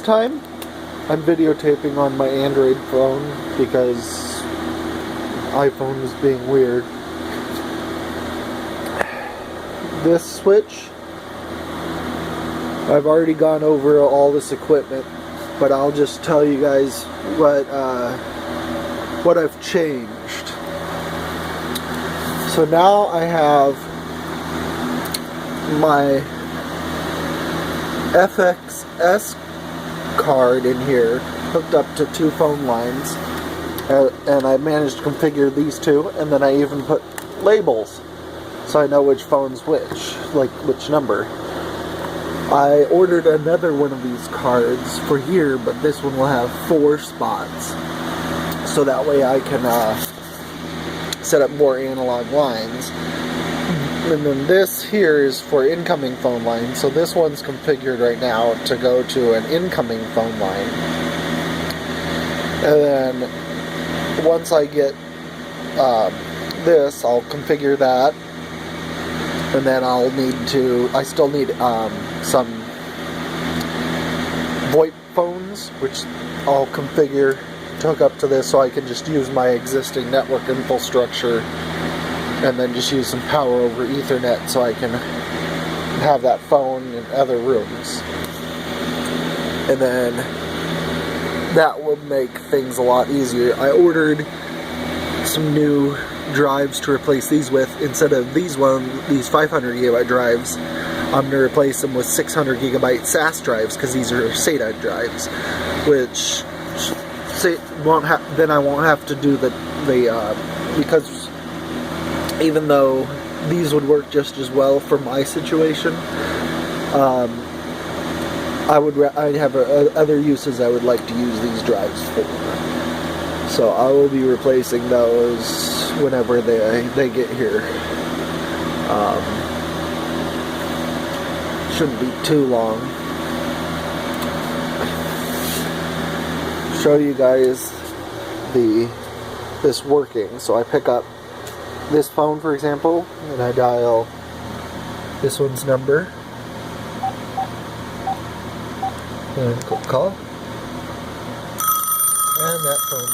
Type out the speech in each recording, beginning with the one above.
time, I'm videotaping on my Android phone because iPhone was being weird. This switch, I've already gone over all this equipment, but I'll just tell you guys what I've changed. So now I have my FXS card in here hooked up to 2 phone lines, and I managed to configure these 2, and then I even put labels so I know which phone's which, like which number. I ordered another one of these cards for here, but this one will have 4 spots, so that way I can set up more analog lines. And then this here is for incoming phone lines, so this one's configured right now to go to an incoming phone line. And then once I get this, I'll configure that, and then I still need some VoIP phones, which I'll configure to hook up to this so I can just use my existing network infrastructure and then just use some power over Ethernet so I can have that phone in other rooms. And then that will make things a lot easier. I ordered some new drives to replace these with. Instead of these 500 gigabyte drives, I'm going to replace them with 600 gigabyte SAS drives, because these are SATA drives, which then I won't have to do because even though these would work just as well for my situation, I'd have other uses I would like to use these drives for. So I will be replacing those whenever they get here. Shouldn't be too long. Show you guys this working. So I pick up this phone, for example, and I dial this one's number and click call, and that phone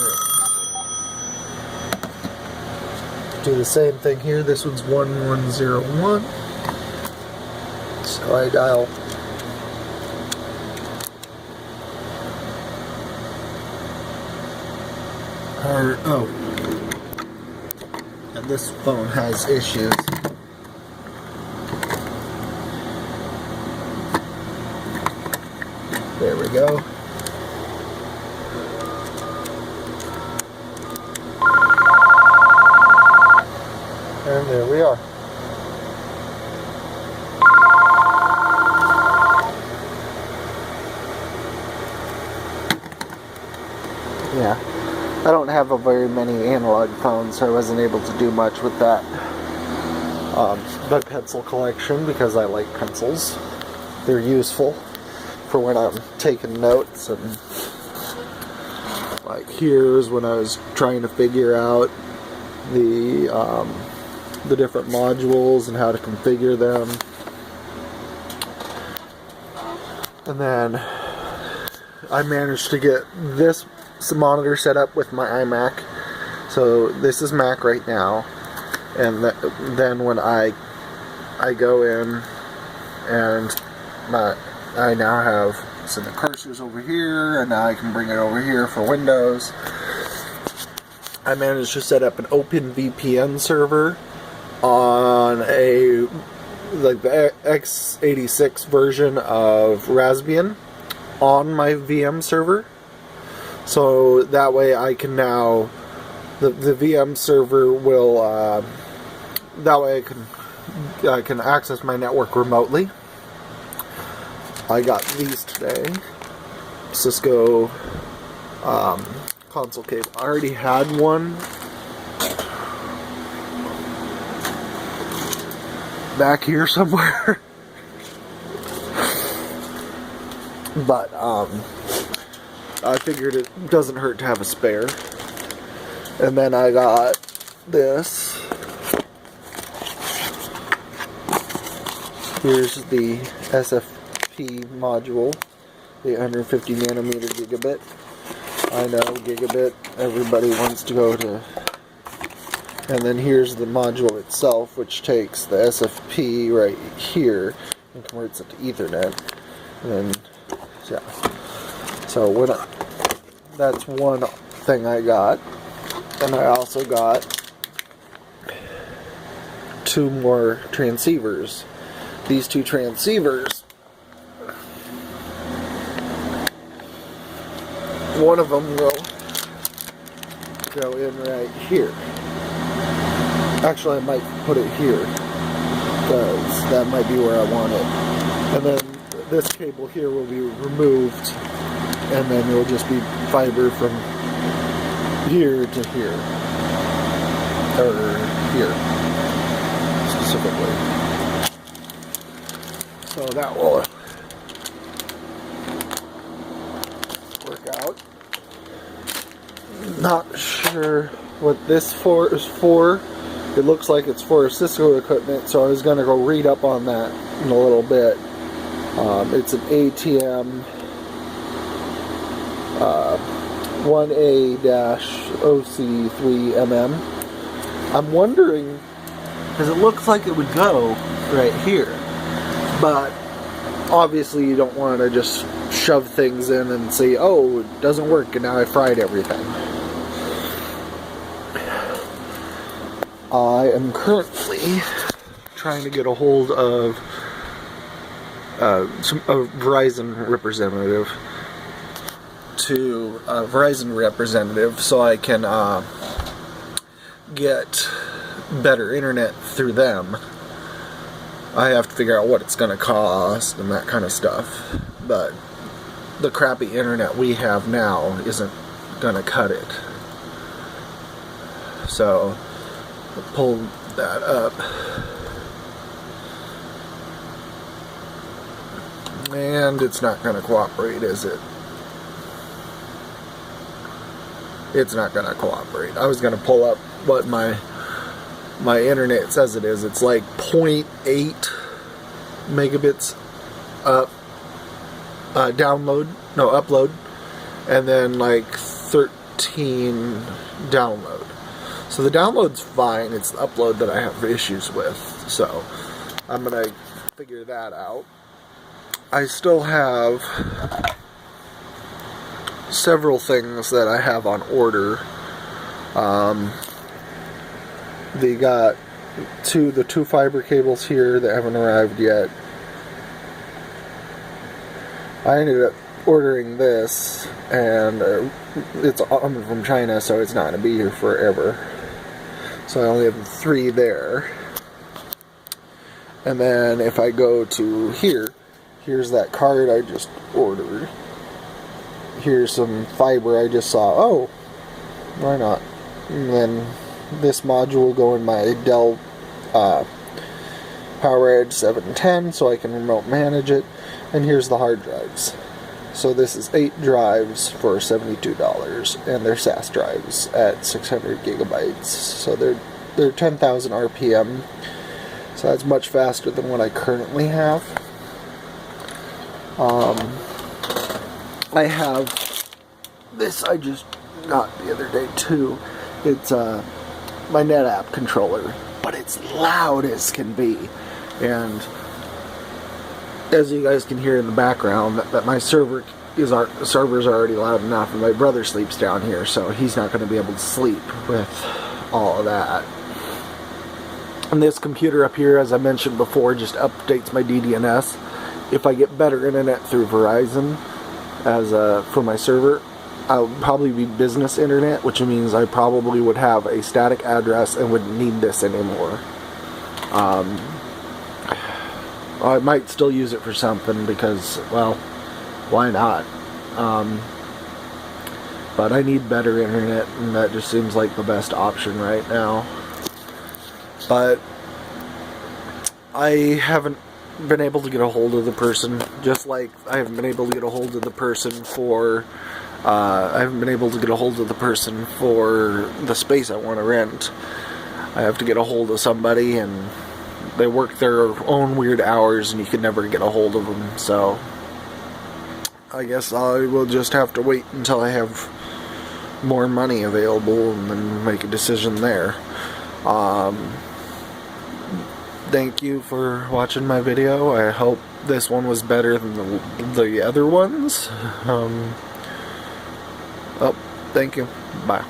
rings. Do the same thing here. This one's 1101, so I dial and this phone has issues. There we go. And there we are. Yeah. I don't have a very many analog phones, so I wasn't able to do much with that. My pencil collection, because I like pencils. They're useful for when I'm taking notes, and like here's when I was trying to figure out the different modules and how to configure them. And then I managed to get this monitor set up with my iMac. So this is Mac right now, and then when I go in and I now have, so the cursor's over here, and now I can bring it over here for Windows. I managed to set up an OpenVPN server on the x86 version of Raspbian on my VM server. So that way I can now, the VM server will, that way I can access my network remotely. I got these today. Cisco console cable. I already had one back here somewhere. But I figured it doesn't hurt to have a spare. And then I got this. Here's the SFP module 850 nanometer gigabit. I know, gigabit, everybody wants to go to. And then here's the module itself, which takes the SFP right here and converts it to Ethernet. And then, yeah. So that's one thing I got. And I also got 2 more transceivers. These 2 transceivers, one of them will go in right here. Actually, I might put it here, because that might be where I want it. And then this cable here will be removed, and then it will just be fiber from here to here, or here specifically. So that will work out. Not sure what this is for. It looks like it's for Cisco equipment, so I was going to go read up on that in a little bit. It's an ATM 1A-OC3MM. I'm wondering, because it looks like it would go right here, but obviously you don't want to just shove things in and say, oh, it doesn't work and now I fried everything. I am currently trying to get a hold of a Verizon representative so I can get better internet through them. I have to figure out what it's going to cost and that kind of stuff, but the crappy internet we have now isn't going to cut it. So I'll pull that up, and it's not going to cooperate, is it? It's not going to cooperate. I was going to pull up what my internet says it is. It's like 0.8 megabits up upload, and then like 13 download. So the download's fine, it's the upload that I have issues with. So I'm gonna figure that out. I still have several things that I have on order. They got the two fiber cables here that haven't arrived yet. I ended up ordering this, and it's from China, so it's not going to be here forever. So I only have 3 there. And then if I go to here's that card I just ordered. Here's some fiber I just saw. Oh, why not? And then this module will go in my Dell PowerEdge 710 so I can remote manage it. And here's the hard drives. So this is 8 drives for $72, and they're SAS drives at 600 gigabytes. So they're 10,000 RPM. So that's much faster than what I currently have. I have this I just got the other day too. It's my NetApp controller, but it's loud as can be. And as you guys can hear in the background, that my servers are already loud enough, and my brother sleeps down here, so he's not going to be able to sleep with all of that. And this computer up here, as I mentioned before, just updates my DDNS. If I get better internet through Verizon for my server, I'll probably be business internet, which means I probably would have a static address and wouldn't need this anymore. I might still use it for something because, well, why not? But I need better internet, and that just seems like the best option right now. But I haven't been able to get a hold of the person, just like I haven't been able to get a hold of the person for the space I want to rent. I have to get a hold of somebody, and they work their own weird hours, and you can never get a hold of them. So I guess I will just have to wait until I have more money available and then make a decision there. Thank you for watching my video. I hope this one was better than the other ones. Oh, thank you. Bye.